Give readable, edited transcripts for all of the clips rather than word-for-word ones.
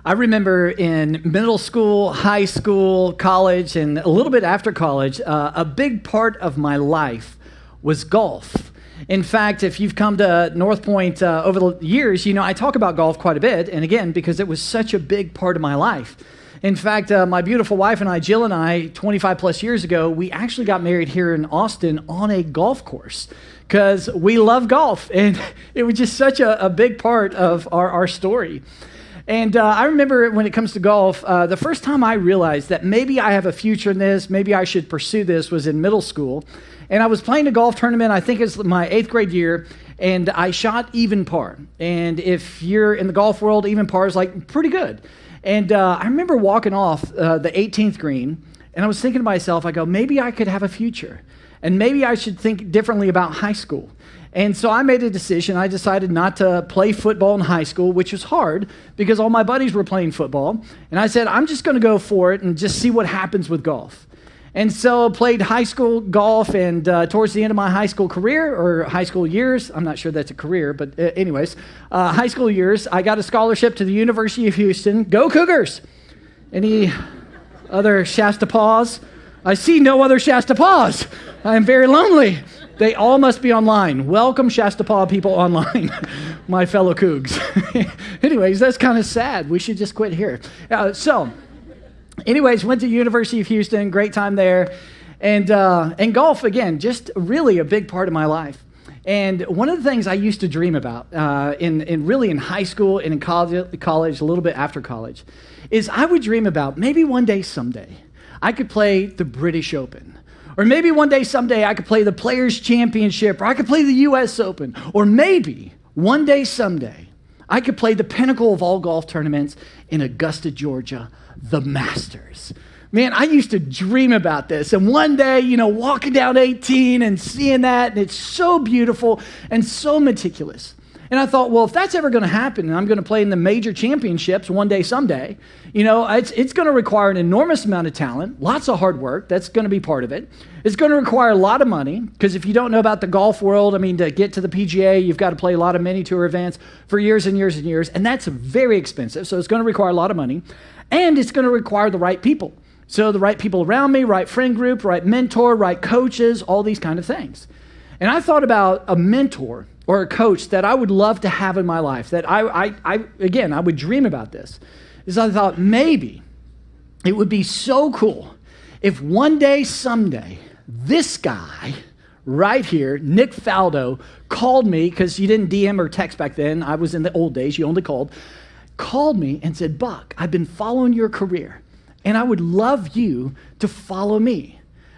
I remember in middle school, high school, college, and a little bit after college, a big part of my life was golf. In fact, if you've come to Northpoint over the years, you know I talk about golf quite a bit, and again, because it was such a big part of my life. In fact, my beautiful wife and I, Jill and I, 25 plus years ago, we actually got married here in Austin on a golf course because we love golf, and it was just such a big part of our story. And I remember when it comes to golf, the first time I realized that maybe I have a future in this, maybe I should pursue this, was in middle school. And I was playing a golf tournament, I think it's my 8th grade year, and I shot even par. And if you're in the golf world, even par is like pretty good. And I remember walking off the 18th green, and I was thinking to myself, I go, maybe I could have a future. And maybe I should think differently about high school. And so I made a decision. I decided not to play football in high school, which was hard because all my buddies were playing football. And I said, I'm just going to go for it and just see what happens with golf. And so I played high school golf, and towards the end of my high school career, or high school years, I'm not sure that's a career, but anyways, high school years, I got a scholarship to the University of Houston. Go Cougars! Any other Shasta Paws? I see no other Shasta Paws. I am very lonely. They all must be online. Welcome, Shasta Paw people online, my fellow Cougs. Anyways, that's kind of sad. We should just quit here. Anyways, went to University of Houston, great time there. And golf, again, just really a big part of my life. And one of the things I used to dream about in high school and in college, a little bit after college, is I would dream about maybe one day someday I could play the British Open. Or maybe one day someday I could play the Players' Championship, or I could play the U.S. Open. Or maybe one day someday I could play the pinnacle of all golf tournaments in Augusta, Georgia, the Masters. Man, I used to dream about this. And one day, walking down 18 and seeing that, and it's so beautiful and so meticulous. And I thought, well, if that's ever going to happen, and I'm going to play in the major championships one day, someday, it's going to require an enormous amount of talent, lots of hard work. That's going to be part of it. It's going to require a lot of money, because if you don't know about the golf world, to get to the PGA, you've got to play a lot of mini tour events for years and years and years, and that's very expensive. So it's going to require a lot of money, and it's going to require the right people. So the right people around me, right friend group, right mentor, right coaches, all these kind of things. And I thought about a mentor or a coach that I would love to have in my life, that I would dream about this, is I thought maybe it would be so cool if one day, someday, this guy right here, Nick Faldo, called me, because you didn't DM or text back then. I was in the old days, you only called me and said, Buck, I've been following your career, and I would love you to follow me.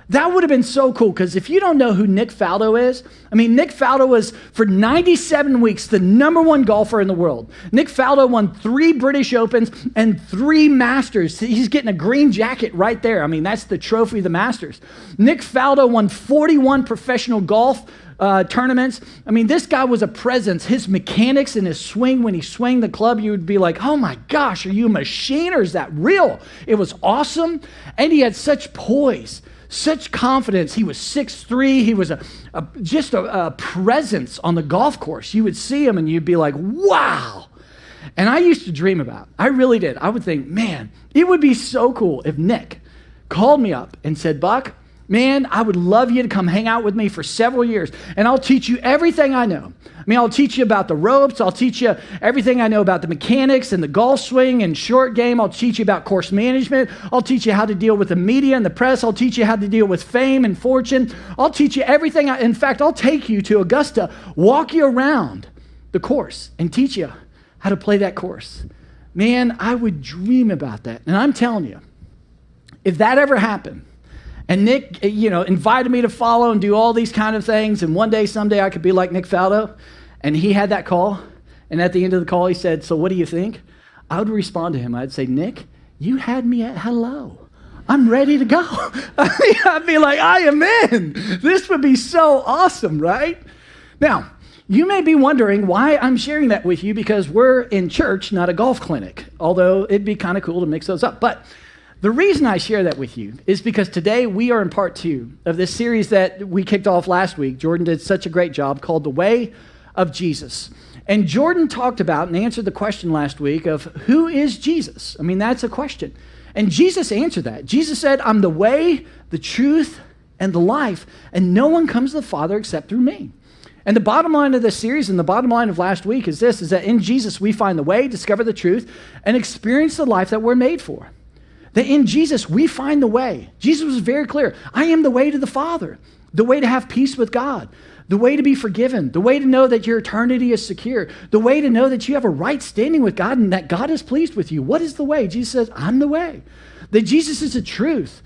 That would have been so cool, because if you don't know who Nick Faldo is, Nick Faldo was, for 97 weeks, the #1 golfer in the world. Nick Faldo won 3 British Opens and 3 Masters. He's getting a green jacket right there. That's the trophy of the Masters. Nick Faldo won 41 professional golf tournaments. This guy was a presence. His mechanics and his swing, when he swung the club, you would be like, oh my gosh, are you a machine, or is that real? It was awesome. And he had such poise, such confidence. He was 6'3". He was just a presence on the golf course. You would see him and you'd be like, wow. And I used to dream about, I really did. I would think, man, it would be so cool if Nick called me up and said, Buck, man, I would love you to come hang out with me for several years, and I'll teach you everything I know. I'll teach you about the ropes. I'll teach you everything I know about the mechanics and the golf swing and short game. I'll teach you about course management. I'll teach you how to deal with the media and the press. I'll teach you how to deal with fame and fortune. I'll teach you everything. In fact, I'll take you to Augusta, walk you around the course, and teach you how to play that course. Man, I would dream about that. And I'm telling you, if that ever happened, and Nick, invited me to follow and do all these kind of things, and one day, someday, I could be like Nick Faldo, and he had that call, and at the end of the call, he said, so what do you think? I would respond to him. I'd say, Nick, you had me at hello. I'm ready to go. I'd be like, I am in. This would be so awesome, right? Now, you may be wondering why I'm sharing that with you, because we're in church, not a golf clinic, although it'd be kind of cool to mix those up. But the reason I share that with you is because today we are in part 2 of this series that we kicked off last week. Jordan did such a great job, called The Way of Jesus. And Jordan talked about and answered the question last week of who is Jesus? I mean, that's a question. And Jesus answered that. Jesus said, I'm the way, the truth, and the life, and no one comes to the Father except through me. And the bottom line of this series and the bottom line of last week is this, is that in Jesus we find the way, discover the truth, and experience the life that we're made for. That in Jesus we find the way. Jesus was very clear. I am the way to the Father, the way to have peace with God, the way to be forgiven, the way to know that your eternity is secure, the way to know that you have a right standing with God and that God is pleased with you. What is the way? Jesus says, I'm the way. That Jesus is the truth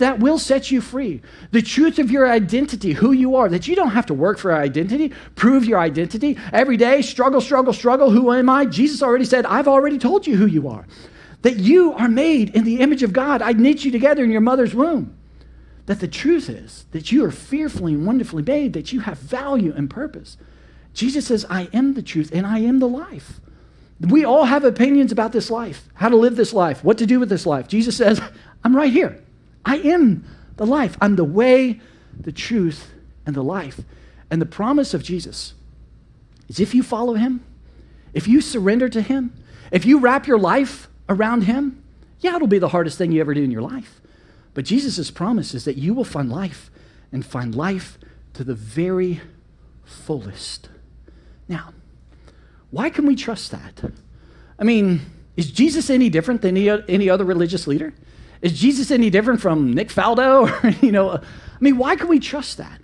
that will set you free, the truth of your identity, who you are, that you don't have to work for your identity, prove your identity. Every day, struggle, who am I? Jesus already said, I've already told you who you are. That you are made in the image of God. I knit you together in your mother's womb. That the truth is that you are fearfully and wonderfully made, that you have value and purpose. Jesus says, I am the truth and I am the life. We all have opinions about this life, how to live this life, what to do with this life. Jesus says, I'm right here. I am the life. I'm the way, the truth, and the life. And the promise of Jesus is if you follow him, if you surrender to him, if you wrap your life around him, yeah, it'll be the hardest thing you ever do in your life. But Jesus' promise is that you will find life and find life to the very fullest. Now, why can we trust that? I mean, is Jesus any different than any other religious leader? Is Jesus any different from Nick Faldo? Why can we trust that?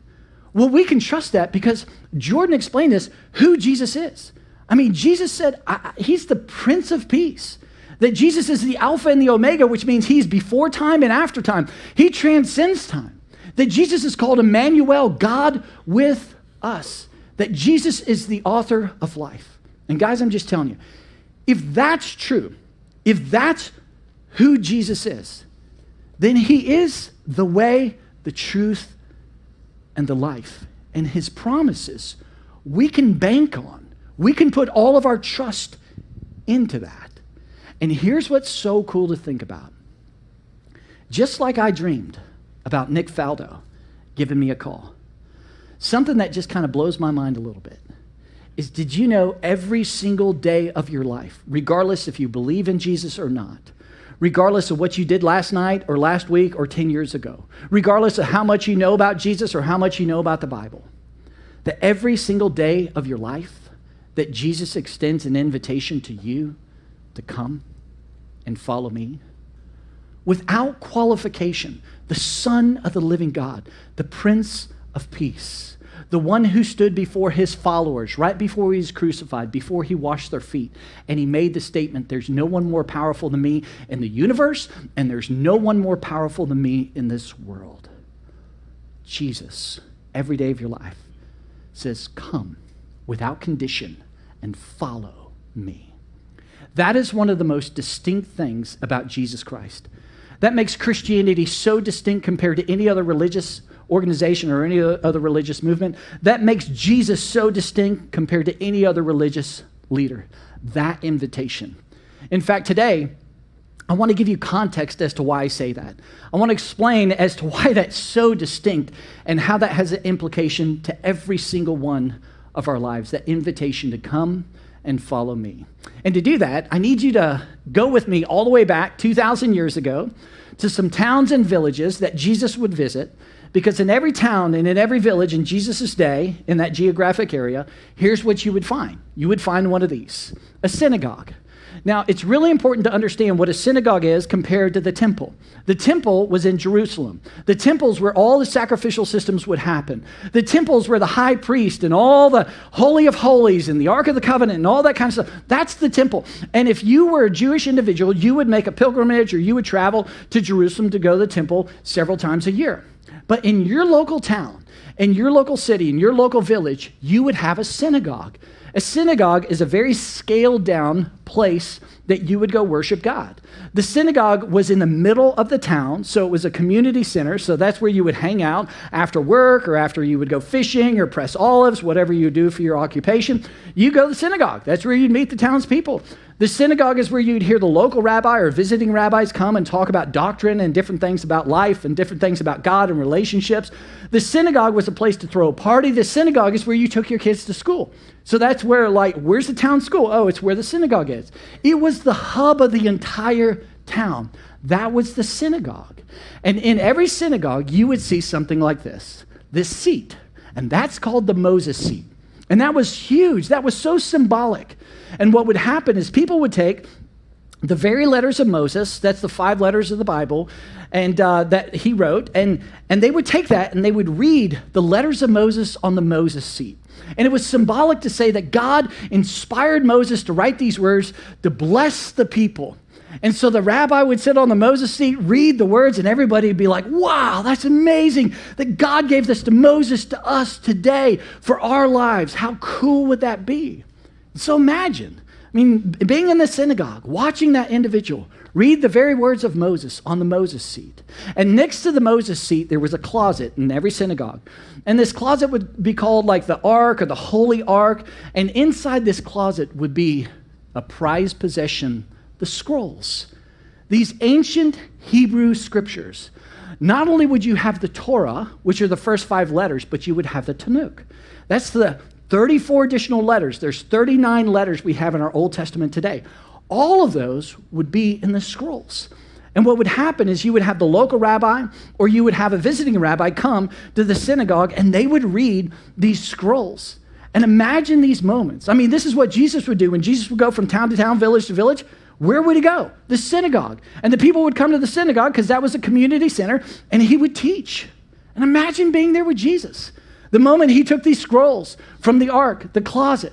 Well, we can trust that because Jordan explained this, who Jesus is. I mean, Jesus said he's the Prince of Peace. That Jesus is the Alpha and the Omega, which means he's before time and after time. He transcends time. That Jesus is called Emmanuel, God with us. That Jesus is the author of life. And guys, I'm just telling you, if that's true, if that's who Jesus is, then he is the way, the truth, and the life. And his promises we can bank on. We can put all of our trust into that. And here's what's so cool to think about. Just like I dreamed about Nick Faldo giving me a call, something that just kind of blows my mind a little bit is, did you know every single day of your life, regardless if you believe in Jesus or not, regardless of what you did last night or last week or 10 years ago, regardless of how much you know about Jesus or how much you know about the Bible, that every single day of your life, that Jesus extends an invitation to you to come and follow me without qualification. The Son of the living God, the Prince of Peace, the one who stood before his followers right before he was crucified, before he washed their feet, and he made the statement, there's no one more powerful than me in the universe, and there's no one more powerful than me in this world. Jesus, every day of your life, says, come without condition and follow me. That is one of the most distinct things about Jesus Christ. That makes Christianity so distinct compared to any other religious organization or any other religious movement. That makes Jesus so distinct compared to any other religious leader. That invitation. In fact, today, I want to give you context as to why I say that. I want to explain as to why that's so distinct and how that has an implication to every single one of our lives, that invitation to come and follow me. And to do that, I need you to go with me all the way back 2,000 years ago to some towns and villages that Jesus would visit, because in every town and in every village in Jesus' day, in that geographic area, here's what you would find. You would find one of these, a synagogue. Now, it's really important to understand what a synagogue is compared to the temple. The temple was in Jerusalem. The temples where all the sacrificial systems would happen. The temples where the high priest and all the Holy of Holies and the Ark of the Covenant and all that kind of stuff, that's the temple. And if you were a Jewish individual, you would make a pilgrimage or you would travel to Jerusalem to go to the temple several times a year. But in your local town, in your local city, in your local village, you would have a synagogue. A synagogue is a very scaled down place that you would go worship God. The synagogue was in the middle of the town, so it was a community center, so that's where you would hang out after work or after you would go fishing or press olives, whatever you do for your occupation. You go to the synagogue. That's where you'd meet the townspeople. The synagogue is where you'd hear the local rabbi or visiting rabbis come and talk about doctrine and different things about life and different things about God and relationships. The synagogue synagogue was a place to throw a party. The synagogue is where you took your kids to school. So that's where, like, where's the town school? Oh, it's where the synagogue is. It was the hub of the entire town. That was the synagogue. And in every synagogue, you would see something like this seat. And that's called the Moses seat. And that was huge. That was so symbolic. And what would happen is people would take the very letters of Moses, that's the 5 letters of the Bible, and that he wrote, and they would take that and they would read the letters of Moses on the Moses seat. And it was symbolic to say that God inspired Moses to write these words to bless the people. And so the rabbi would sit on the Moses seat, read the words, and everybody would be like, wow, that's amazing that God gave this to Moses to us today for our lives. How cool would that be? So imagine, being in the synagogue, watching that individual read the very words of Moses on the Moses seat. And next to the Moses seat, there was a closet in every synagogue. And this closet would be called like the Ark or the Holy Ark. And inside this closet would be a prized possession, the scrolls. These ancient Hebrew scriptures. Not only would you have the Torah, which are the first 5 letters, but you would have the Tanakh. That's the 34 additional letters. There's 39 letters we have in our Old Testament today. All of those would be in the scrolls. And what would happen is you would have the local rabbi or you would have a visiting rabbi come to the synagogue and they would read these scrolls. And imagine these moments. This is what Jesus would do when Jesus would go from town to town, village to village. Where would he go? The synagogue. And the people would come to the synagogue because that was a community center and he would teach. And imagine being there with Jesus. The moment he took these scrolls from the ark, the closet,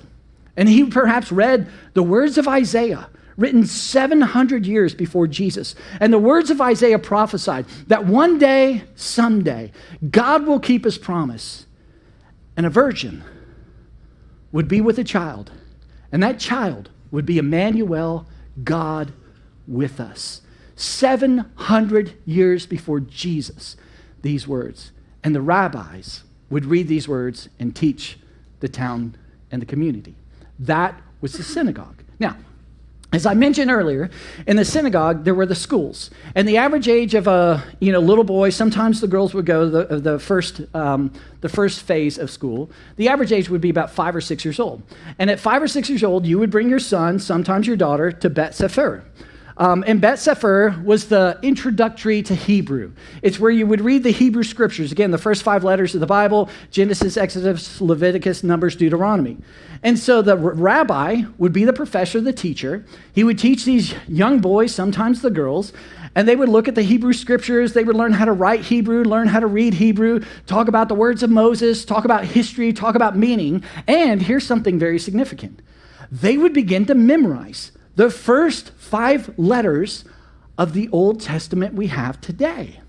and he perhaps read the words of Isaiah, written 700 years before Jesus. And the words of Isaiah prophesied that one day, someday, God will keep his promise. And a virgin would be with a child. And that child would be Emmanuel, God with us. 700 years before Jesus, these words. And the rabbis would read these words and teach the town and the community. That was the synagogue. Now, as I mentioned earlier, in the synagogue, there were the schools. And the average age of a little boy, sometimes the girls would go the first phase of school. The average age would be about 5 or 6 years old. And at 5 or 6 years old, you would bring your son, sometimes your daughter, to Bet Sefer. And Bet Sefer was the introductory to Hebrew. It's where you would read the Hebrew scriptures. Again, the first 5 letters of the Bible: Genesis, Exodus, Leviticus, Numbers, Deuteronomy. And so the rabbi would be the professor, the teacher. He would teach these young boys, sometimes the girls, and they would look at the Hebrew scriptures. They would learn how to write Hebrew, learn how to read Hebrew, talk about the words of Moses, talk about history, talk about meaning. And here's something very significant. They would begin to memorize the first 5 letters of the Old Testament we have today.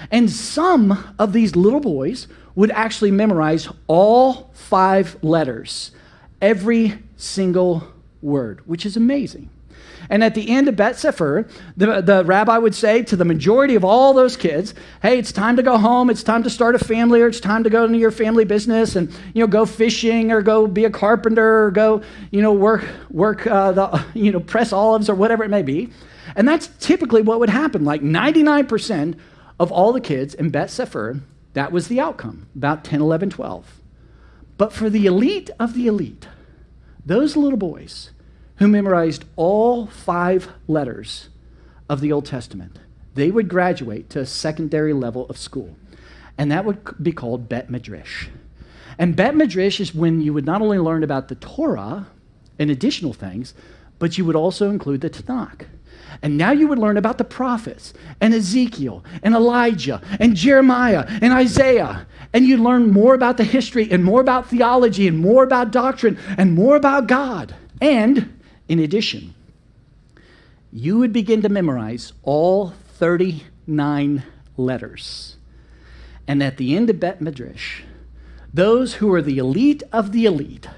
And some of these little boys would actually memorize all 5 letters, every single word, which is amazing. And at the end of Bet Sefer, the rabbi would say to the majority of all those kids, hey, it's time to go home, it's time to start a family, or it's time to go into your family business and go fishing or go be a carpenter or go work press olives or whatever it may be. And that's typically what would happen. Like 99% of all the kids in Bet Sefer, that was the outcome, about 10, 11, 12. But for the elite of the elite, those little boys who memorized all 5 letters of the Old Testament, they would graduate to a secondary level of school. And that would be called Bet Midrash. And Bet Midrash is when you would not only learn about the Torah and additional things, but you would also include the Tanakh. And now you would learn about the prophets and Ezekiel and Elijah and Jeremiah and Isaiah. And you'd learn more about the history and more about theology and more about doctrine and more about God. And in addition, you would begin to memorize all 39 letters. And at the end of Bet Midrash, those who are the elite of the elite,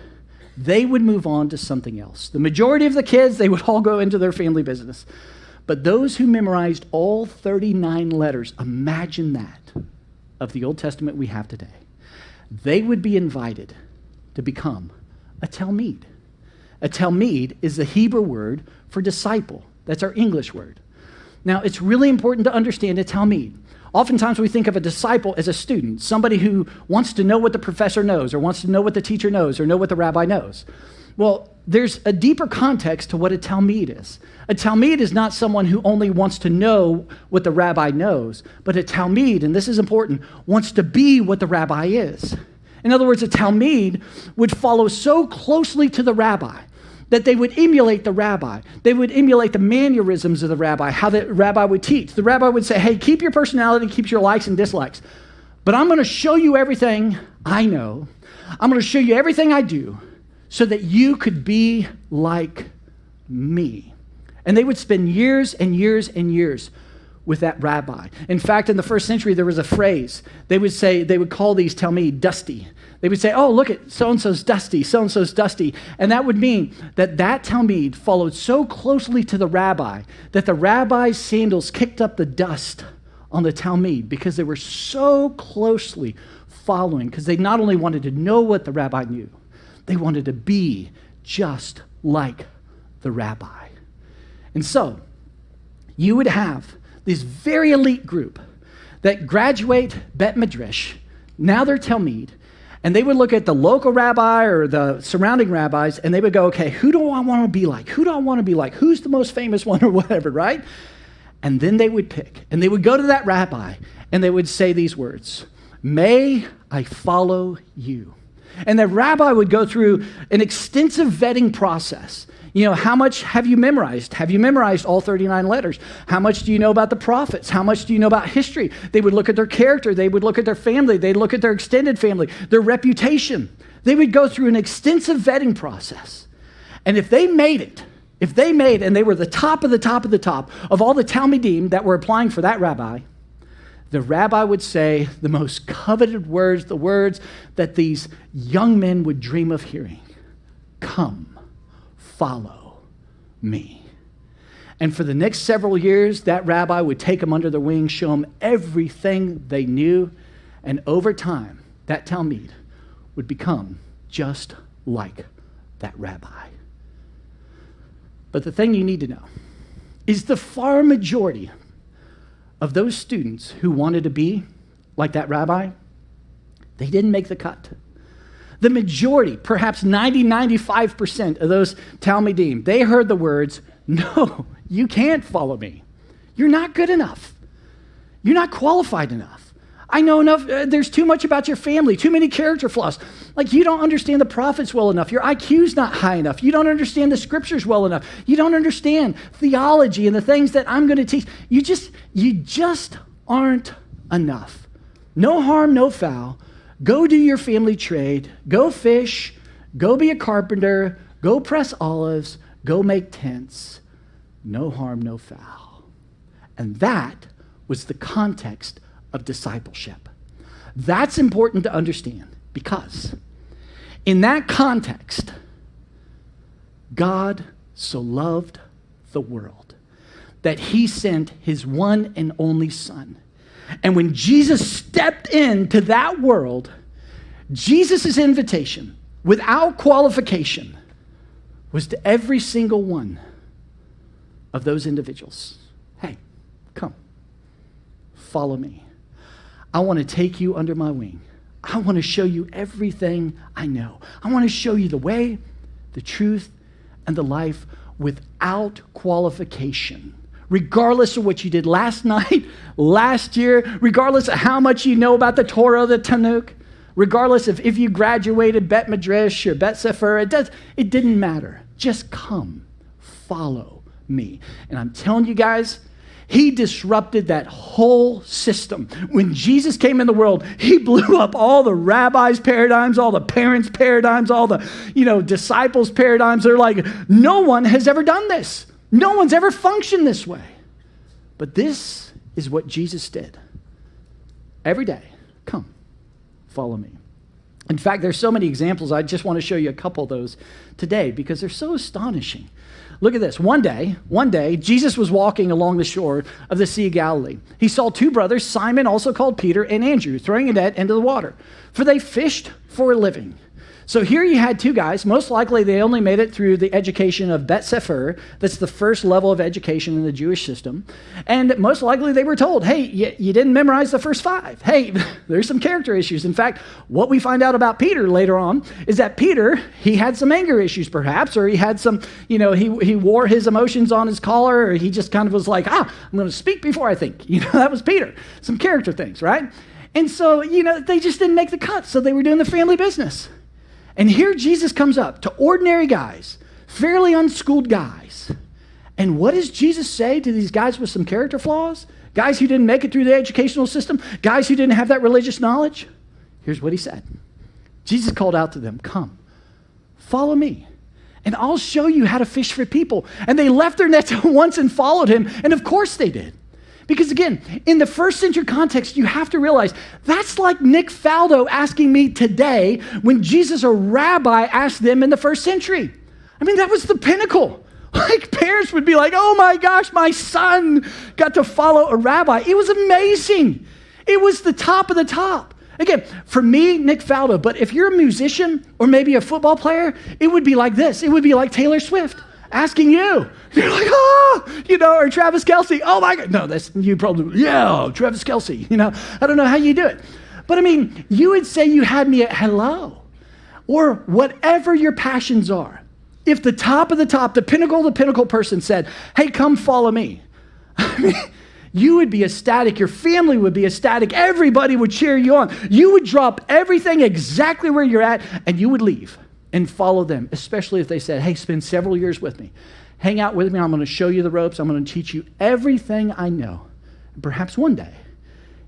they would move on to something else. The majority of the kids, they would all go into their family business. But those who memorized all 39 letters, imagine that, of the Old Testament we have today, they would be invited to become a Talmid. A Talmid is the Hebrew word for disciple. That's our English word. Now, it's really important to understand a Talmud. Oftentimes we think of a disciple as a student, somebody who wants to know what the professor knows or wants to know what the teacher knows or know what the rabbi knows. Well, there's a deeper context to what a Talmud is. A Talmud is not someone who only wants to know what the rabbi knows, but a Talmud, and this is important, wants to be what the rabbi is. In other words, a Talmud would follow so closely to the rabbi that they would emulate the rabbi. They would emulate the mannerisms of the rabbi, how the rabbi would teach. The rabbi would say, hey, keep your personality, keep your likes and dislikes, but I'm going to show you everything I know. I'm going to show you everything I do so that you could be like me. And they would spend years and years and years with that rabbi. In fact, in the first century, there was a phrase. They would call these Talmud dusty. They would say, oh, look at so-and-so's dusty, so-and-so's dusty. And that would mean that Talmud followed so closely to the rabbi that the rabbi's sandals kicked up the dust on the Talmud because they were so closely following, because they not only wanted to know what the rabbi knew, they wanted to be just like the rabbi. And so you would have this very elite group that graduate Bet Midrash, now they're Talmud, and they would look at the local rabbi or the surrounding rabbis, and they would go, okay, who do I want to be like? Who do I want to be like? Who's the most famous one or whatever, right? And then they would pick, and they would go to that rabbi, and they would say these words, may I follow you. And the rabbi would go through an extensive vetting process. You know, how much have you memorized? Have you memorized all 39 letters? How much do you know about the prophets? How much do you know about history? They would look at their character. They would look at their family. They'd look at their extended family, their reputation. They would go through an extensive vetting process. And if they made it, and they were the top of the top of the top of all the Talmudim that were applying for that rabbi, the rabbi would say the most coveted words, the words that these young men would dream of hearing. Come, follow me. And for the next several years, that rabbi would take them under their wing, show them everything they knew, and over time, that Talmud would become just like that rabbi. But the thing you need to know is the far majority of those students who wanted to be like that rabbi, they didn't make the cut. The majority, perhaps 95% of those Talmudim, they heard the words, no, you can't follow me. You're not good enough. You're not qualified enough. I know enough. There's too much about your family, too many character flaws. Like you don't understand the prophets well enough. Your IQ's not high enough. You don't understand the scriptures well enough. You don't understand theology and the things that I'm going to teach. You just aren't enough. No harm, no foul. Go do your family trade. Go fish. Go be a carpenter. Go press olives. Go make tents. No harm, no foul. And that was the context of discipleship. That's important to understand because in that context, God so loved the world that he sent his one and only son. And when Jesus stepped into that world, Jesus' invitation without qualification was to every single one of those individuals. Hey, come, follow me. I want to take you under my wing. I want to show you everything I know. I want to show you the way, the truth, and the life without qualification. Regardless of what you did last night, last year, regardless of how much you know about the Torah, the Tanakh, regardless of if you graduated Bet Midrash or Bet Sefer, it didn't matter. Just come, follow me. And I'm telling you guys, he disrupted that whole system. When Jesus came in the world, he blew up all the rabbis' paradigms, all the parents' paradigms, all the, disciples' paradigms. They're like, no one has ever done this. No one's ever functioned this way. But this is what Jesus did. Every day, come, follow me. In fact, there's so many examples. I just want to show you a couple of those today because they're so astonishing. Look at this. One day, Jesus was walking along the shore of the Sea of Galilee. He saw two brothers, Simon, also called Peter, and Andrew, throwing a net into the water, for they fished for a living. So here you had two guys. Most likely they only made it through the education of Bet Sefer. That's the first level of education in the Jewish system. And most likely they were told, hey, you didn't memorize the first 5. Hey, there's some character issues. In fact, what we find out about Peter later on is that Peter, he had some anger issues perhaps, or he had some, he wore his emotions on his collar, or he just kind of was like, I'm going to speak before I think. That was Peter. Some character things, right? And so, they just didn't make the cut. So they were doing the family business. And here Jesus comes up to ordinary guys, fairly unschooled guys. And what does Jesus say to these guys with some character flaws? Guys who didn't make it through the educational system? Guys who didn't have that religious knowledge? Here's what he said. Jesus called out to them, come, follow me, and I'll show you how to fish for people. And they left their nets at once and followed him. And of course they did. Because again, in the first century context, you have to realize that's like Nick Faldo asking me today when Jesus, a rabbi, asked them in the first century. I mean, that was the pinnacle. Like parents would be like, oh my gosh, my son got to follow a rabbi. It was amazing. It was the top of the top. Again, for me, Nick Faldo, but if you're a musician or maybe a football player, it would be like this. It would be like Taylor Swift asking you. You're like, or Travis Kelce. Oh my God. No, that's you probably, Travis Kelce. I don't know how you do it. But I mean, you would say you had me at hello or whatever your passions are. If the top of the top, the pinnacle person said, hey, come follow me. I mean, you would be ecstatic. Your family would be ecstatic. Everybody would cheer you on. You would drop everything exactly where you're at and you would leave and follow them, especially if they said, hey, spend several years with me. Hang out with me. I'm going to show you the ropes. I'm going to teach you everything I know. And perhaps one day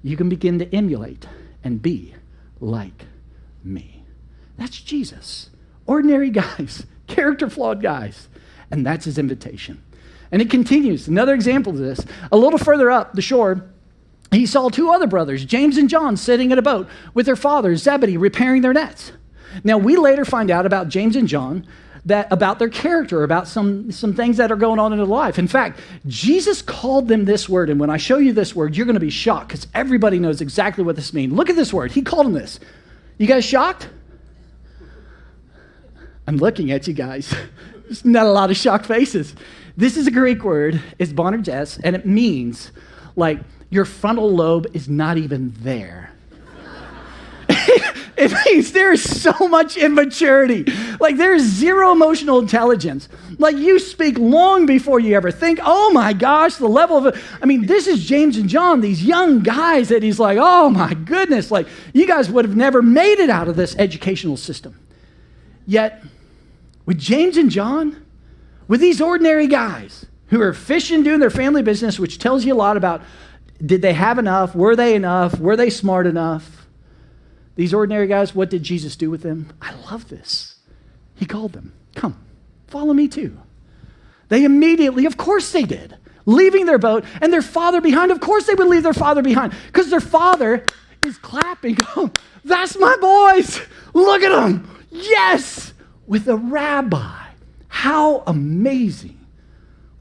you can begin to emulate and be like me. That's Jesus. Ordinary guys, character-flawed guys. And that's his invitation. And it continues. Another example of this. A little further up the shore, he saw 2 other brothers, James and John, sitting in a boat with their father, Zebedee, repairing their nets. Now, we later find out about James and John, about their character, about some things that are going on in their life. In fact, Jesus called them this word, and when I show you this word, you're going to be shocked because everybody knows exactly what this means. Look at this word. He called them this. You guys shocked? I'm looking at you guys. There's not a lot of shocked faces. This is a Greek word. It's bonerges, and it means like your frontal lobe is not even there. It means there is so much immaturity. Like there's zero emotional intelligence. Like you speak long before you ever think, oh my gosh, the level of it. I mean, this is James and John, these young guys that he's like, oh my goodness, like you guys would have never made it out of this educational system. Yet with James and John, with these ordinary guys who are fishing, doing their family business, which tells you a lot about, did they have enough? Were they enough? Were they smart enough? These ordinary guys, what did Jesus do with them? I love this. He called them, come, follow me too. They immediately, of course they did, leaving their boat and their father behind. Of course they would leave their father behind because their father is clapping. Oh, that's my boys. Look at them. Yes, with a rabbi. How amazing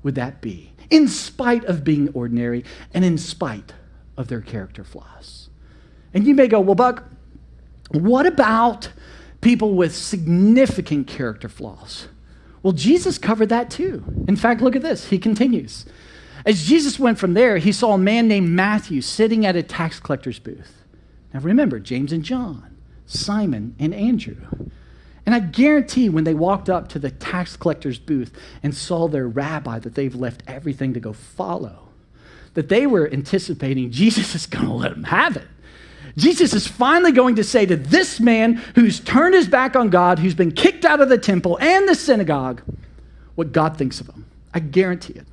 would that be? In spite of being ordinary and in spite of their character flaws. And you may go, well, Buck, what about people with significant character flaws? Well, Jesus covered that too. In fact, look at this. He continues. As Jesus went from there, he saw a man named Matthew sitting at a tax collector's booth. Now remember, James and John, Simon and Andrew. And I guarantee when they walked up to the tax collector's booth and saw their rabbi that they've left everything to go follow, that they were anticipating Jesus is going to let them have it. Jesus is finally going to say to this man who's turned his back on God, who's been kicked out of the temple and the synagogue, what God thinks of him. I guarantee it.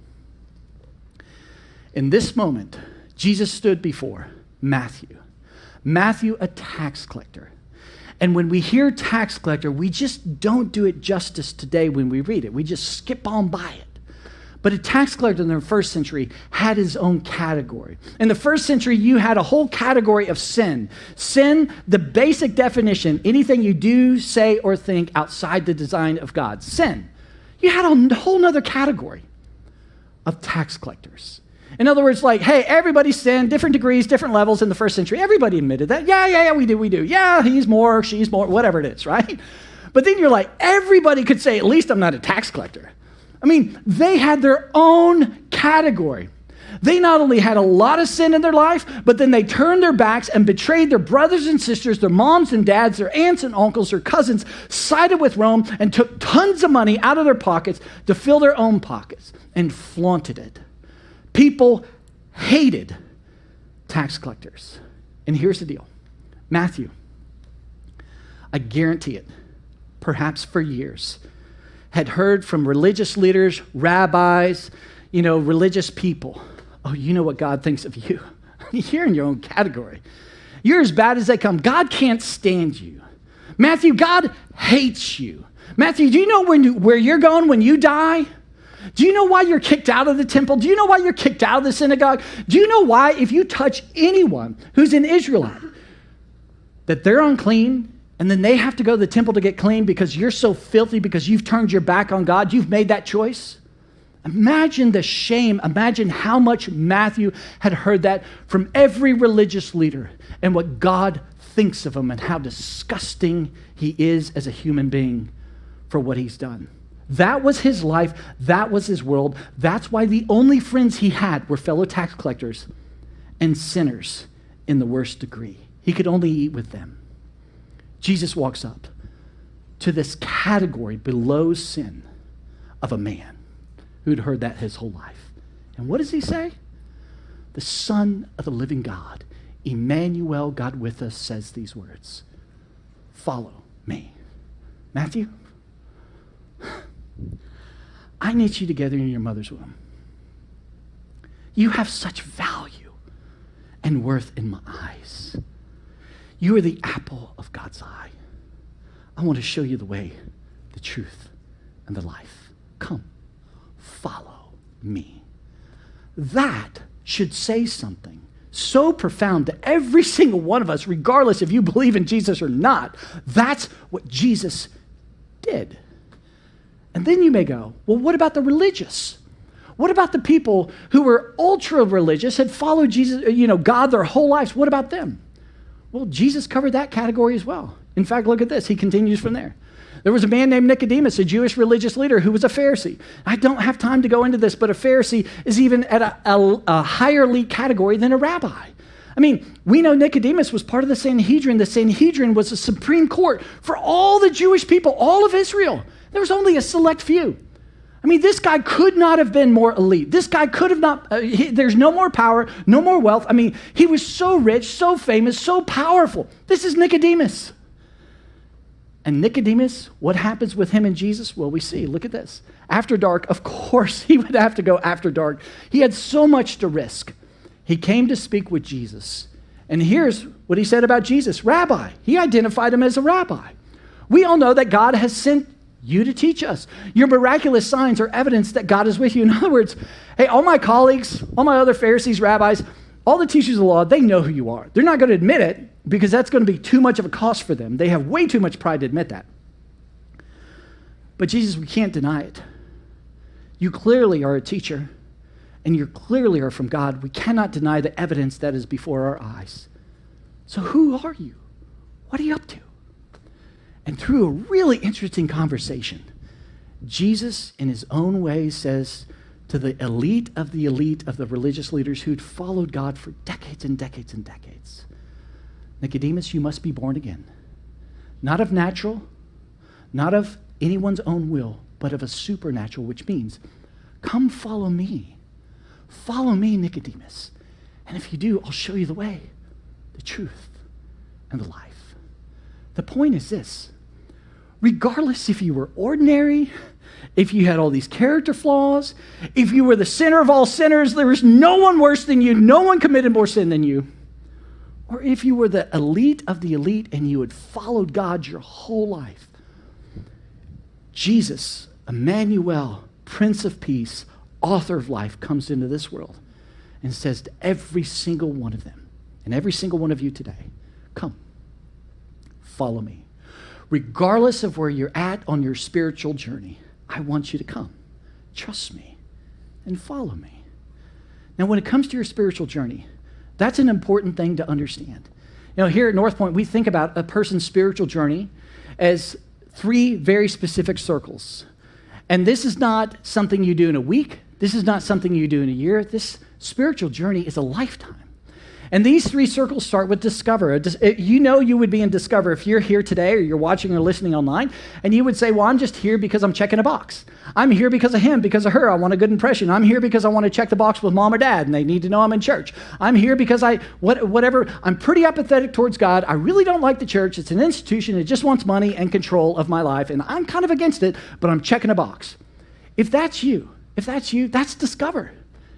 In this moment, Jesus stood before Matthew, a tax collector. And when we hear tax collector, we just don't do it justice today when we read it. We just skip on by it. But a tax collector in the first century had his own category. In the first century, you had a whole category of sin. Sin, the basic definition, anything you do, say, or think outside the design of God. Sin. You had a whole nother category of tax collectors. In other words, like, hey, everybody sinned, different degrees, different levels in the first century. Everybody admitted that. Yeah, we do. Yeah, he's more, she's more, whatever it is, right? But then you're like, everybody could say, at least I'm not a tax collector. I mean, they had their own category. They not only had a lot of sin in their life, but then they turned their backs and betrayed their brothers and sisters, their moms and dads, their aunts and uncles, their cousins, sided with Rome and took tons of money out of their pockets to fill their own pockets and flaunted it. People hated tax collectors. And here's the deal. Matthew, I guarantee it, perhaps for years, had heard from religious leaders, rabbis, religious people. Oh, you know what God thinks of you. You're in your own category. You're as bad as they come. God can't stand you. Matthew, God hates you. Matthew, do you know where you're going when you die? Do you know why you're kicked out of the temple? Do you know why you're kicked out of the synagogue? Do you know why if you touch anyone who's an Israelite, that they're unclean and then they have to go to the temple to get clean because you're so filthy because you've turned your back on God? You've made that choice? Imagine the shame. Imagine how much Matthew had heard that from every religious leader and what God thinks of him and how disgusting he is as a human being for what he's done. That was his life. That was his world. That's why the only friends he had were fellow tax collectors and sinners in the worst degree. He could only eat with them. Jesus walks up to this category below sin of a man who'd heard that his whole life. And what does he say? The Son of the living God, Emmanuel, God with us, says these words. Follow me. Matthew, I knit you together in your mother's womb. You have such value and worth in my eyes. You are the apple of God's eye. I want to show you the way, the truth, and the life. Come. Follow me. That should say something so profound to every single one of us, regardless if you believe in Jesus or not. That's what Jesus did. And then you may go, well, what about the religious? What about the people who were ultra religious, had followed Jesus, God their whole lives? What about them? Well, Jesus covered that category as well. In fact, look at this. He continues from there. There was a man named Nicodemus, a Jewish religious leader who was a Pharisee. I don't have time to go into this, but a Pharisee is even at a higher elite category than a rabbi. I mean, we know Nicodemus was part of the Sanhedrin. The Sanhedrin was a supreme court for all the Jewish people, all of Israel. There was only a select few. I mean, this guy could not have been more elite. This guy could have not, there's no more power, no more wealth. I mean, he was so rich, so famous, so powerful. This is Nicodemus. And Nicodemus, what happens with him and Jesus? Well, we see, look at this. After dark, of course, he would have to go after dark. He had so much to risk. He came to speak with Jesus. And here's what he said about Jesus, Rabbi. He identified him as a rabbi. We all know that God has sent you to teach us. Your miraculous signs are evidence that God is with you. In other words, hey, all my colleagues, all my other Pharisees, rabbis, all the teachers of the law, they know who you are. They're not going to admit it because that's going to be too much of a cost for them. They have way too much pride to admit that. But Jesus, we can't deny it. You clearly are a teacher, and you clearly are from God. We cannot deny the evidence that is before our eyes. So who are you? What are you up to? And through a really interesting conversation, Jesus, in his own way, says to the elite of the religious leaders who'd followed God for decades and decades and decades, Nicodemus, you must be born again. Not of natural, not of anyone's own will, but of a supernatural, which means, come follow me. Follow me, Nicodemus. And if you do, I'll show you the way, the truth, and the life. The point is this. Regardless if you were ordinary, if you had all these character flaws, if you were the sinner of all sinners, there was no one worse than you, no one committed more sin than you, or if you were the elite of the elite and you had followed God your whole life, Jesus, Emmanuel, Prince of Peace, author of life, comes into this world and says to every single one of them, and every single one of you today, come, follow me. Regardless of where you're at on your spiritual journey, I want you to come, trust me, and follow me. Now, when it comes to your spiritual journey, that's an important thing to understand. Here at Northpoint, we think about a person's spiritual journey as 3 very specific circles. And this is not something you do in a week. This is not something you do in a year. This spiritual journey is a lifetime. And these 3 circles start with discover. You know you would be in discover if you're here today or you're watching or listening online, and you would say, well, I'm just here because I'm checking a box. I'm here because of him, because of her. I want a good impression. I'm here because I want to check the box with mom or dad, and they need to know I'm in church. I'm here because whatever. I'm pretty apathetic towards God. I really don't like the church. It's an institution. It just wants money and control of my life, and I'm kind of against it, but I'm checking a box. If that's you, that's discover.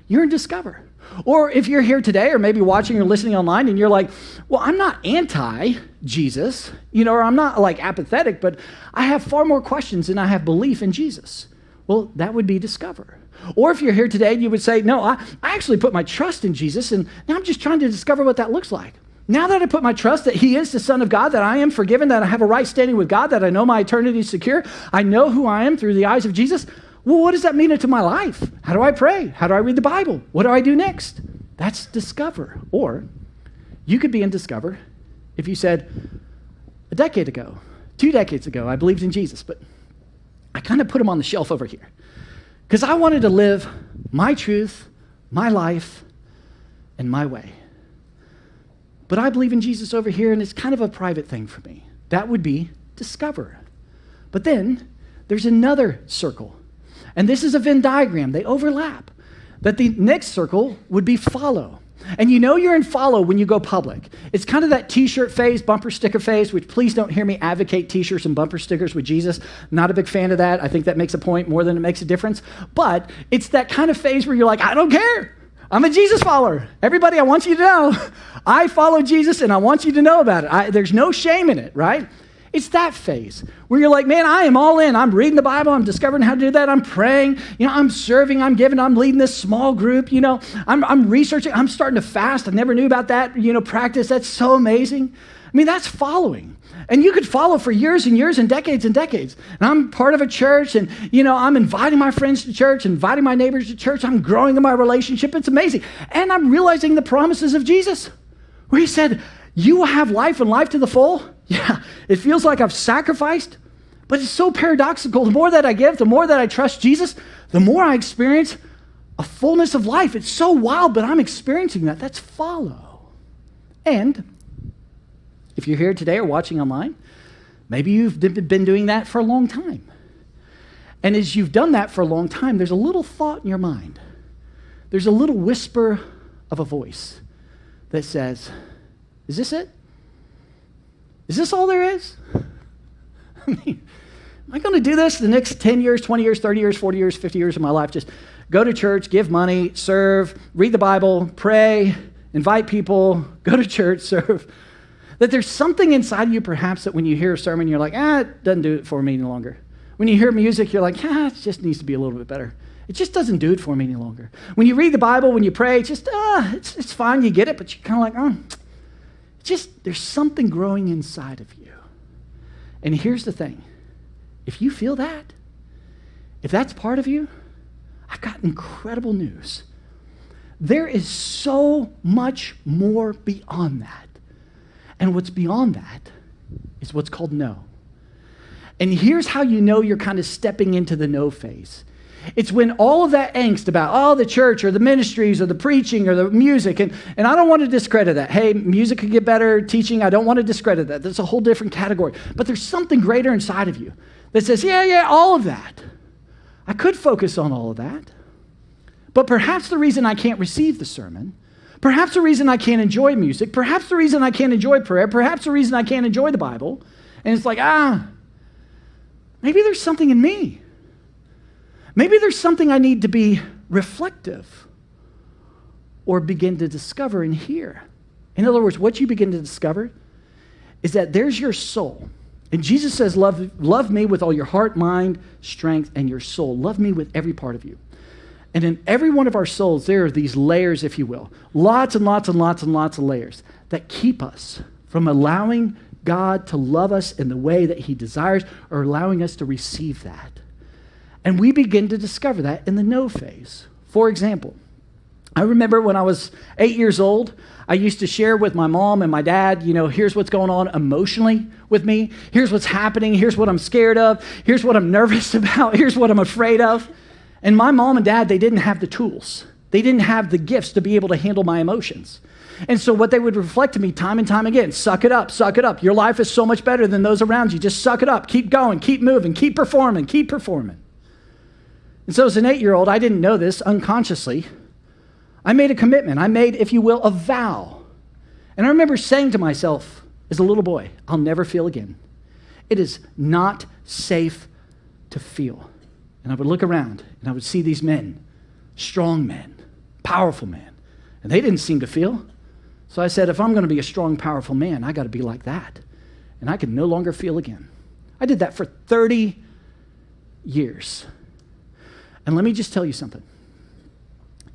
You're in discover. Or if you're here today or maybe watching or listening online and you're like, well, I'm not anti-Jesus, or I'm not like apathetic, but I have far more questions than I have belief in Jesus. Well, that would be discover. Or if you're here today and you would say, no, I actually put my trust in Jesus and now I'm just trying to discover what that looks like. Now that I put my trust that he is the Son of God, that I am forgiven, that I have a right standing with God, that I know my eternity is secure, I know who I am through the eyes of Jesus. Well, what does that mean into my life? How do I pray? How do I read the Bible? What do I do next? That's discover. Or you could be in discover if you said, a decade ago, 2 decades ago, I believed in Jesus, but I kind of put him on the shelf over here because I wanted to live my truth, my life, and my way. But I believe in Jesus over here, and it's kind of a private thing for me. That would be discover. But then there's another circle. And this is a Venn diagram. They overlap. That the next circle would be follow. And you know you're in follow when you go public. It's kind of that t-shirt phase, bumper sticker phase, which please don't hear me advocate t-shirts and bumper stickers with Jesus. Not a big fan of that. I think that makes a point more than it makes a difference. But it's that kind of phase where you're like, I don't care. I'm a Jesus follower. Everybody, I want you to know, I follow Jesus and I want you to know about it. There's no shame in it, right? It's that phase where you're like, man, I am all in. I'm reading the Bible. I'm discovering how to do that. I'm praying. I'm serving. I'm giving. I'm leading this small group. I'm researching. I'm starting to fast. I never knew about that, practice. That's so amazing. I mean, that's following. And you could follow for years and years and decades and decades. And I'm part of a church and, I'm inviting my friends to church, inviting my neighbors to church. I'm growing in my relationship. It's amazing. And I'm realizing the promises of Jesus where he said, you will have life and life to the full. Yeah, it feels like I've sacrificed, but it's so paradoxical. The more that I give, the more that I trust Jesus, the more I experience a fullness of life. It's so wild, but I'm experiencing that. That's follow. And if you're here today or watching online, maybe you've been doing that for a long time. And as you've done that for a long time, there's a little thought in your mind. There's a little whisper of a voice that says, is this it? Is this all there is? I mean, am I going to do this the next 10 years, 20 years, 30 years, 40 years, 50 years of my life? Just go to church, give money, serve, read the Bible, pray, invite people, go to church, serve. That there's something inside of you perhaps that when you hear a sermon, you're like, it doesn't do it for me any longer. When you hear music, you're like, it just needs to be a little bit better. It just doesn't do it for me any longer. When you read the Bible, when you pray, it's just, it's fine, you get it, but you're kind of like, there's something growing inside of you. And here's the thing. If you feel that, if that's part of you, I've got incredible news. There is so much more beyond that. And what's beyond that is what's called no. And here's how you know you're kind of stepping into the no phase. It's when all of that angst about, the church or the ministries or the preaching or the music, and I don't want to discredit that. Hey, music could get better, teaching, I don't want to discredit that. That's a whole different category. But there's something greater inside of you that says, all of that. I could focus on all of that. But perhaps the reason I can't receive the sermon, perhaps the reason I can't enjoy music, perhaps the reason I can't enjoy prayer, perhaps the reason I can't enjoy the Bible, and it's like, maybe there's something in me. Maybe there's something I need to be reflective or begin to discover and hear. In other words, what you begin to discover is that there's your soul. And Jesus says, love me with all your heart, mind, strength, and your soul. Love me with every part of you. And in every one of our souls, there are these layers, if you will. Lots and lots and lots and lots of layers that keep us from allowing God to love us in the way that he desires or allowing us to receive that. And we begin to discover that in the no phase. For example, I remember when I was 8 years old, I used to share with my mom and my dad, here's what's going on emotionally with me. Here's what's happening. Here's what I'm scared of. Here's what I'm nervous about. Here's what I'm afraid of. And my mom and dad, they didn't have the tools. They didn't have the gifts to be able to handle my emotions. And so what they would reflect to me time and time again, suck it up, suck it up. Your life is so much better than those around you. Just suck it up. Keep going, keep moving, keep performing, keep performing. And so as an 8-year-old, I didn't know this unconsciously. I made a commitment. I made, if you will, a vow. And I remember saying to myself as a little boy, I'll never feel again. It is not safe to feel. And I would look around and I would see these men, strong men, powerful men, and they didn't seem to feel. So I said, if I'm going to be a strong, powerful man, I got to be like that. And I can no longer feel again. I did that for 30 years. And let me just tell you something.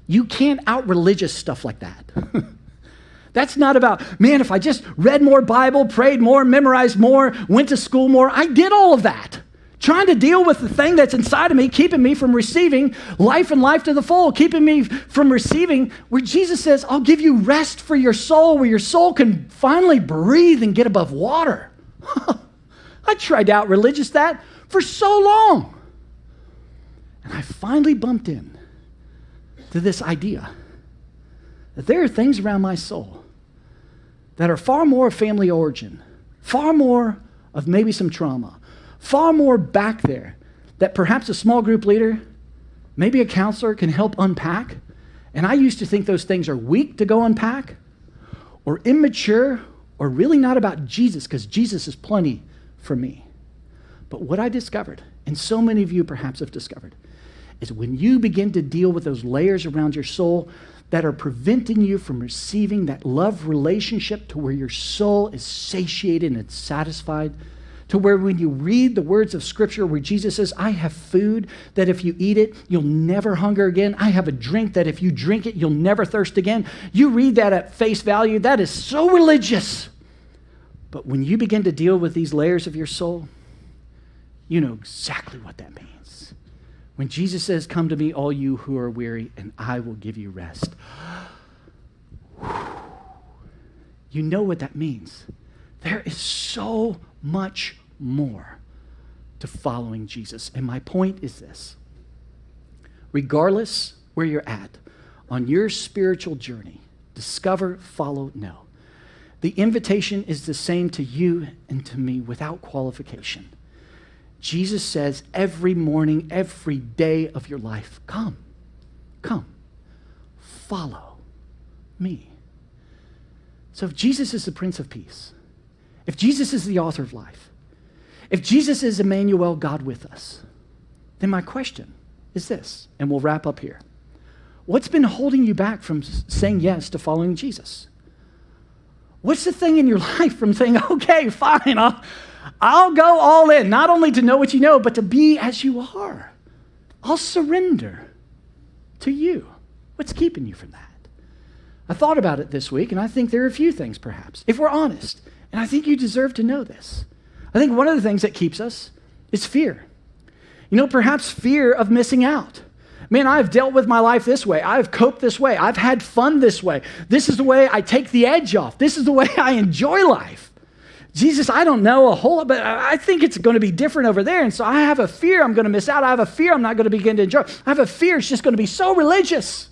You can't out-religious stuff like that. That's not about, man, if I just read more Bible, prayed more, memorized more, went to school more. I did all of that. Trying to deal with the thing that's inside of me, keeping me from receiving life and life to the full, keeping me from receiving where Jesus says, I'll give you rest for your soul, where your soul can finally breathe and get above water. I tried to out-religious that for so long. And I finally bumped in to this idea that there are things around my soul that are far more of family origin, far more of maybe some trauma, far more back there that perhaps a small group leader, maybe a counselor can help unpack. And I used to think those things are weak to go unpack or immature or really not about Jesus, because Jesus is plenty for me. But what I discovered, and so many of you perhaps have discovered, is when you begin to deal with those layers around your soul that are preventing you from receiving that love relationship to where your soul is satiated and it's satisfied, to where when you read the words of Scripture where Jesus says, I have food that if you eat it, you'll never hunger again. I have a drink that if you drink it, you'll never thirst again. You read that at face value, that is so religious. But when you begin to deal with these layers of your soul, you know exactly what that means. When Jesus says, come to me, all you who are weary, and I will give you rest. You know what that means. There is so much more to following Jesus. And my point is this. Regardless where you're at on your spiritual journey, discover, follow, know. The invitation is the same to you and to me without qualification. Jesus says every morning, every day of your life, come, follow me. So if Jesus is the Prince of Peace, if Jesus is the author of life, if Jesus is Emmanuel, God with us, then my question is this, and we'll wrap up here. What's been holding you back from saying yes to following Jesus? What's the thing in your life from saying, okay, fine, I'll go all in, not only to know what you know, but to be as you are. I'll surrender to you. What's keeping you from that? I thought about it this week, and I think there are a few things, perhaps, if we're honest. And I think you deserve to know this. I think one of the things that keeps us is fear. Perhaps fear of missing out. Man, I've dealt with my life this way. I've coped this way. I've had fun this way. This is the way I take the edge off. This is the way I enjoy life. Jesus, I don't know a whole lot, but I think it's going to be different over there. And so I have a fear I'm going to miss out. I have a fear I'm not going to begin to enjoy. I have a fear it's just going to be so religious.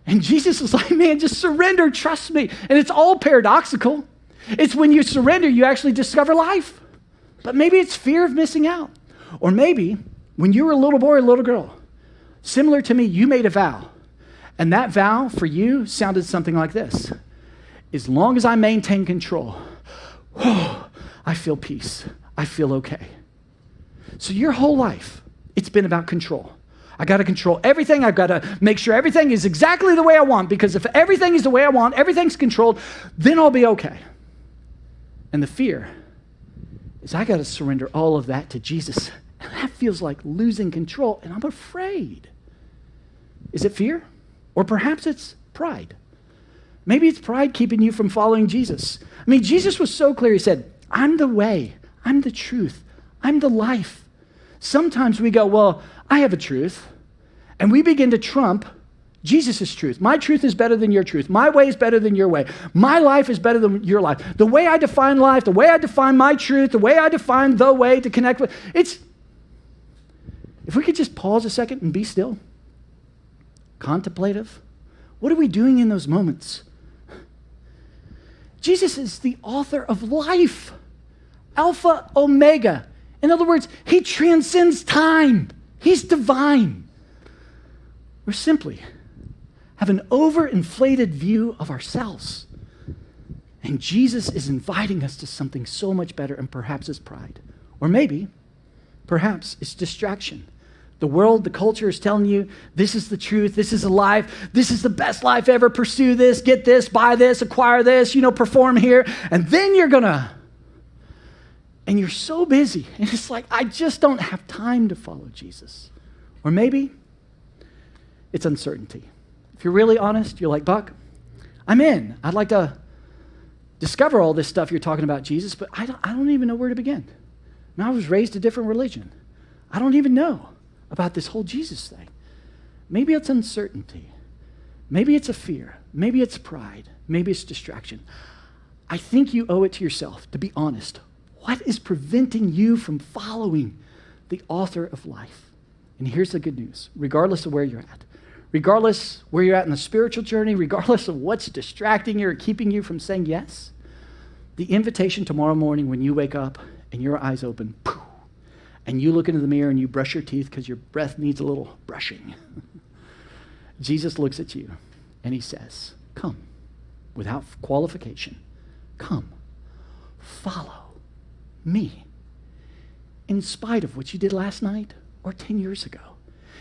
And Jesus is like, man, just surrender, trust me. And it's all paradoxical. It's when you surrender, you actually discover life. But maybe it's fear of missing out. Or maybe when you were a little boy or a little girl, similar to me, you made a vow. And that vow for you sounded something like this. As long as I maintain control, I feel peace. I feel okay. So your whole life, it's been about control. I got to control everything. I've got to make sure everything is exactly the way I want, because if everything is the way I want, everything's controlled, then I'll be okay. And the fear is I got to surrender all of that to Jesus. And that feels like losing control, and I'm afraid. Is it fear? Or perhaps it's pride. Maybe it's pride keeping you from following Jesus. I mean, Jesus was so clear. He said, I'm the way, I'm the truth, I'm the life. Sometimes we go, well, I have a truth, and we begin to trump Jesus' truth. My truth is better than your truth. My way is better than your way. My life is better than your life. The way I define life, the way I define my truth, the way I define the way to connect with, it's, if we could just pause a second and be still, contemplative, what are we doing in those moments? Jesus is the author of life, Alpha, Omega. In other words, he transcends time. He's divine. We're simply have an overinflated view of ourselves. And Jesus is inviting us to something so much better, and perhaps it's pride. Or maybe, perhaps it's distraction. The world, the culture is telling you, this is the truth, this is a life, this is the best life ever, pursue this, get this, buy this, acquire this, perform here, and then you're and you're so busy, and it's like, I just don't have time to follow Jesus. Or maybe it's uncertainty. If you're really honest, you're like, Buck, I'm in. I'd like to discover all this stuff you're talking about, Jesus, but I don't even know where to begin. I was raised a different religion. I don't even know about this whole Jesus thing. Maybe it's uncertainty. Maybe it's a fear. Maybe it's pride. Maybe it's distraction. I think you owe it to yourself to be honest. What is preventing you from following the author of life? And here's the good news. Regardless of where you're at, regardless where you're at in the spiritual journey, regardless of what's distracting you or keeping you from saying yes, the invitation tomorrow morning when you wake up and your eyes open, and you look into the mirror and you brush your teeth because your breath needs a little brushing. Jesus looks at you and he says, come, without qualification, come, follow me. In spite of what you did last night or 10 years ago,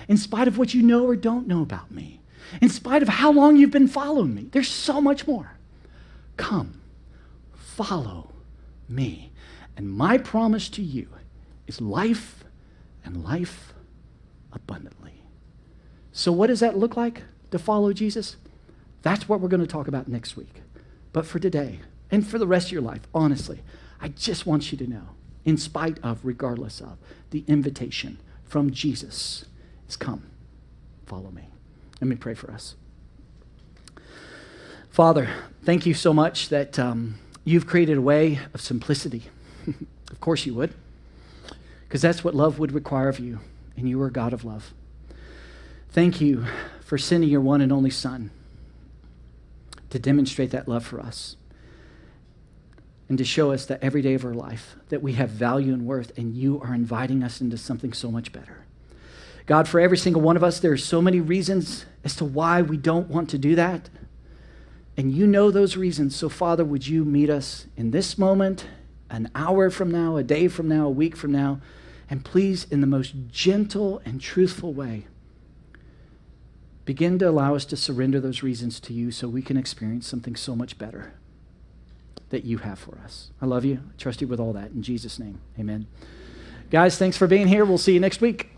in spite of what you know or don't know about me, in spite of how long you've been following me, there's so much more. Come, follow me. And my promise to you is life and life abundantly. So what does that look like to follow Jesus? That's what we're going to talk about next week. But for today and for the rest of your life, honestly, I just want you to know, in spite of, regardless of, the invitation from Jesus is come, follow me. Let me pray for us. Father, thank you so much that you've created a way of simplicity. Of course you would, because that's what love would require of you, and you are a God of love. Thank you for sending your one and only Son to demonstrate that love for us and to show us that every day of our life that we have value and worth, and you are inviting us into something so much better. God, for every single one of us, there are so many reasons as to why we don't want to do that, and you know those reasons. So, Father, would you meet us in this moment, an hour from now, a day from now, a week from now, and please, in the most gentle and truthful way, begin to allow us to surrender those reasons to you so we can experience something so much better that you have for us. I love you. I trust you with all that. In Jesus' name, amen. Guys, thanks for being here. We'll see you next week.